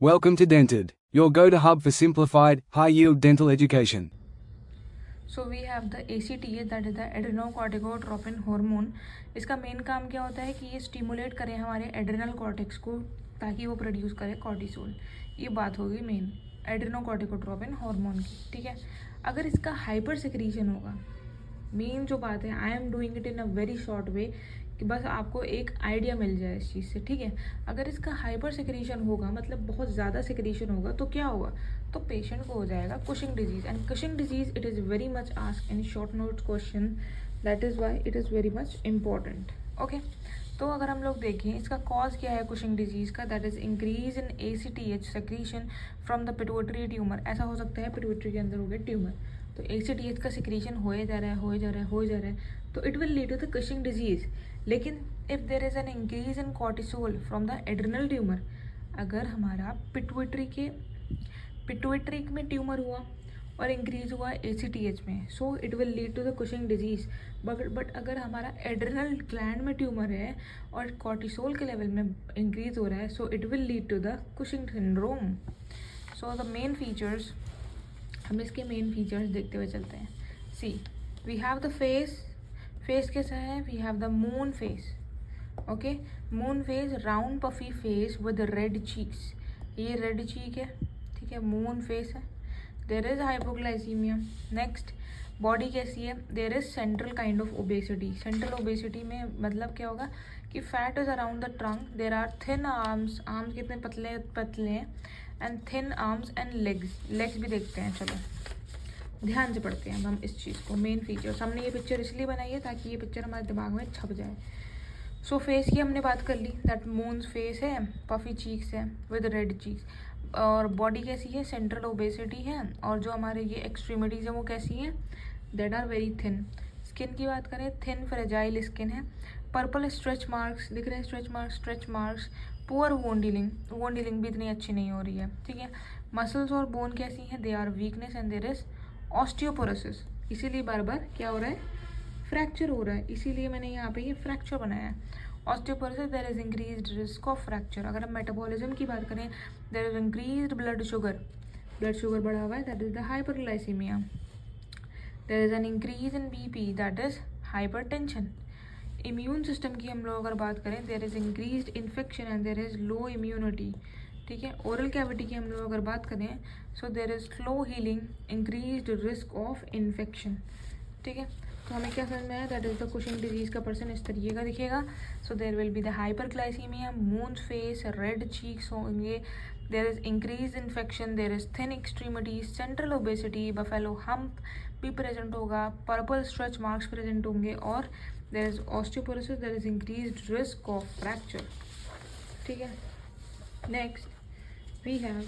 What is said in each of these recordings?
Welcome to Dented, your go-to hub for simplified, high-yield dental education. So we have the ACTH, that is the adrenocorticotropin hormone. इसका main काम क्या होता है कि ये stimulate करे हमारे एड्रेनल कॉर्टेक्स को ताकि वो प्रोड्यूस करे कॉर्टिसोल। ये बात होगी मेन एड्रेनोकॉर्टिकोट्रोपिन हार्मोन की, ठीक है। अगर इसका हाइपर सिक्रीशन होगा, मेन जो बात है, I am doing it in a very short way कि बस आपको एक आइडिया मिल जाए इस चीज़ से, ठीक है। अगर इसका हाइपर सिक्रीशन होगा, मतलब बहुत ज़्यादा सिक्रीशन होगा, तो क्या होगा, तो पेशेंट को हो जाएगा Cushing disease. And Cushing disease it is very much ask in short notes question, that is why it is very much important, okay. तो अगर हम लोग देखें इसका कॉज क्या है कुशिंग डिजीज़ का, that is increase in ACTH secretion from the pituitary tumour. ऐसा हो सकता है पिट्यूटरी के अंदर हो गया ट्यूमर, तो ACTH का सिक्रीशन हो जा रहा है, तो it will lead to the Cushing disease. लेकिन if there is an increase in cortisol from the adrenal tumour, अगर हमारा पिट्यूटरी में ट्यूमर हुआ और इंक्रीज हुआ ACTH में, so it will lead to the Cushing disease. But अगर हमारा एड्रेनल ग्लैंड में ट्यूमर है और कॉर्टिसोल के लेवल में इंक्रीज हो रहा है, so it will lead to the Cushing syndrome. So the main features, हम इसके मेन फीचर्स देखते हुए चलते हैं। See, we have the face कैसा है, we have the moon face, okay. Moon face, round puffy face with red cheeks, ये red cheek है, ठीक है, मून फेस है। There is hypoglycaemia. Next, body कैसी है, there is central kind of obesity. Central obesity में मतलब क्या होगा कि fat is around the trunk, there are thin arms, arms कितने पतले पतले हैं, and thin arms and legs भी देखते हैं। चलो ध्यान से पढ़ते हैं हम इस चीज़ को, मेन फीचर्स। हमने ये पिक्चर इसलिए बनाई है ताकि ये पिक्चर हमारे दिमाग में छप जाए। सो फेस की हमने बात कर ली, दैट मून्स फेस है, पफी चीक्स है विद रेड चीक्स। और बॉडी कैसी है, सेंट्रल ओबेसिटी है, और जो हमारे ये एक्सट्रीमिटीज़ हैं वो कैसी हैं, that are very thin. Skin की बात करें, थिन फ्रेजाइल स्किन है। पर्पल स्ट्रेच मार्क्स दिख रहे हैं, stretch marks. Poor wound healing भी इतनी अच्छी नहीं हो रही है, ठीक है। मसल्स और बोन कैसी हैं, they are weakness and there is osteoporosis, इसीलिए बार बार क्या हो रहा है, फ्रैक्चर हो रहा है, इसीलिए मैंने यहाँ पे ये फ्रैक्चर बनाया है। Osteoporosis, there is increased risk of fracture. अगर हम मेटाबॉलिज्म की बात करें, there is increased blood sugar बढ़ा हुआ है, that is the hyperglycaemia. There is an increase in BP, that is hypertension. Immune system की हम लोग अगर बात करें, there is increased infection and there is low immunity, ठीक है। ओरल कैविटी की हम लोग अगर बात करें, so there is slow healing, increased risk of infection, ठीक है। तो हमें क्या समझ में आया, that is the Cushing disease का पर्सन इस तरीके का दिखेगा। So there will be the hyperglycaemia, moons face, red cheeks होंगे, there is increase infection, there is thin extremities, central obesity, buffalo hump भी प्रेजेंट होगा, पर्पल स्ट्रेच मार्क्स प्रेजेंट होंगे, और there is osteoporosis, there is increased risk of fracture, ठीक है। Next we have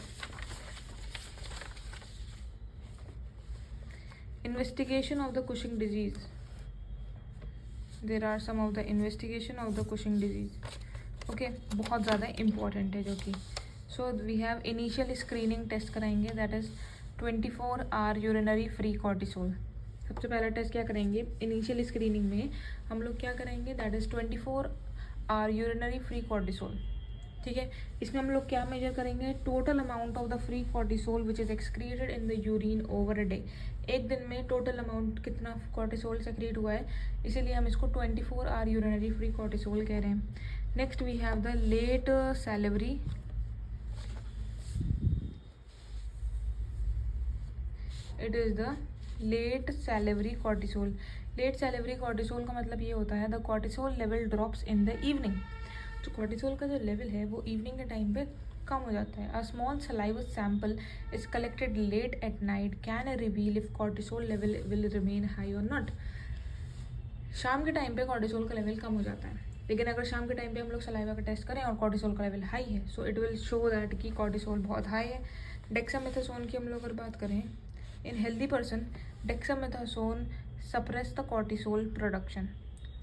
investigation of the Cushing disease. There are some of the investigation of the Cushing disease, okay, बहुत ज़्यादा important है जो कि, so we have initial screening test कराएंगे, that is 24-hour urinary free cortisol। सबसे पहला test क्या करेंगे इनिशियल स्क्रीनिंग में, हम लोग क्या करेंगे, that is 24-hour urinary free cortisol, ठीक है। इसमें हम लोग क्या मेजर करेंगे, total amount of the free cortisol which is excreted in the urine over a day. एक दिन में टोटल अमाउंट कितना कॉर्टिसोल सेक्रीट हुआ है, इसीलिए हम इसको 24-hour यूरिनरी फ्री कॉर्टिसोल कह रहे हैं। Next we have the late salivary, it is the late salivary cortisol. Late salivary cortisol का मतलब ये होता है the cortisol level drops in the evening. जो कॉर्टिसोल का जो लेवल है वो इवनिंग के टाइम पे कम हो जाता है। A small saliva sample is collected late at night can reveal if cortisol level will remain high और नॉट। शाम के टाइम पे कॉर्टिसोल का लेवल कम हो जाता है, लेकिन अगर शाम के टाइम पे हम लोग सलाइवा का टेस्ट करें और कॉर्टिसोल का लेवल हाई है, so it will show that कि कॉर्टिसोल बहुत हाई है। डेक्सामेथासोन की हम लोग अगर बात करें, इन healthy person dexamethasone suppress the cortisol production.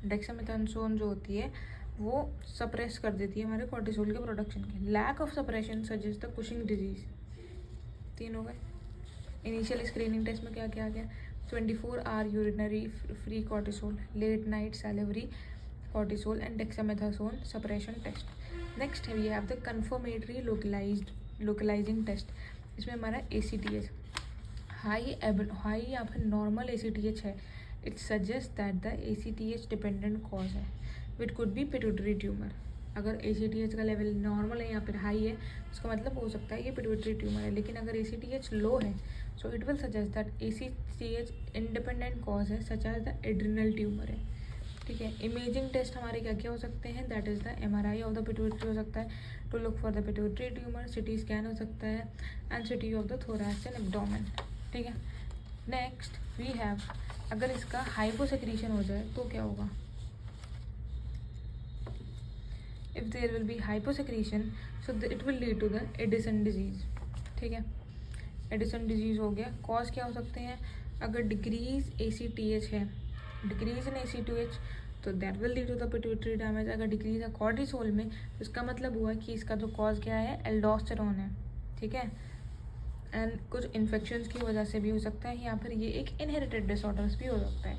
Dexamethasone जो होती है वो सप्रेस कर देती है हमारे कॉर्टिसोल के प्रोडक्शन के। Lack of suppression suggest the Cushing disease. 3 हो गए। इनिशियल स्क्रीनिंग टेस्ट में क्या क्या आ गया, 24-hour urinary free cortisol, late night salivary cortisol and dexamethasone suppression test. Next we have the confirmatory localized localizing test, इसमें हमारा ACTH हाई या फिर नॉर्मल ACTH है, it suggest that the ACTH dependent cause है, which could be pituitary tumour. अगर ACTH का level normal है या फिर हाई है, उसका मतलब हो सकता है ये पिट्यूटरी ट्यूमर है। लेकिन अगर ACTH लो है, so it will suggest that ACTH independent cause है, such as the adrenal tumour है। ठीक है, इमेजिंग टेस्ट हमारे क्या क्या हो सकते हैं, that is the MRI of the pituitary हो सकता है to look for the pituitary tumour, CT scan हो सकता है, and CT of the thorax and abdomen. ठीक है, नेक्स्ट वी हैव, अगर इसका हाइपोसेक्रीशन हो जाए तो क्या होगा, if there will be hyposecretion so it will lead to the Addison disease. ठीक है, एडिसन डिजीज हो गया। कॉज क्या हो सकते हैं, अगर डिक्रीज ACTH है, डिक्रीज इन ACTH तो that will lead to the pituitary damage. अगर डिक्रीज है कॉर्टिसोल में तो इसका मतलब हुआ कि इसका जो कॉज क्या है, एल्डोस्टेरोन है। ठीक है, एंड कुछ इन्फेक्शंस की वजह से भी हो सकता है, या फिर ये एक इनहेरिटेड डिसऑर्डर्स भी हो सकता है।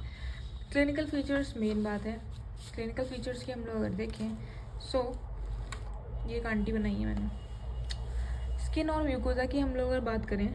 क्लिनिकल फीचर्स मेन बात है। क्लिनिकल फीचर्स की हम लोग अगर देखें, सो ये एक आंटी बनाई है मैंने। स्किन और म्यूकोजा की हम लोग अगर बात करें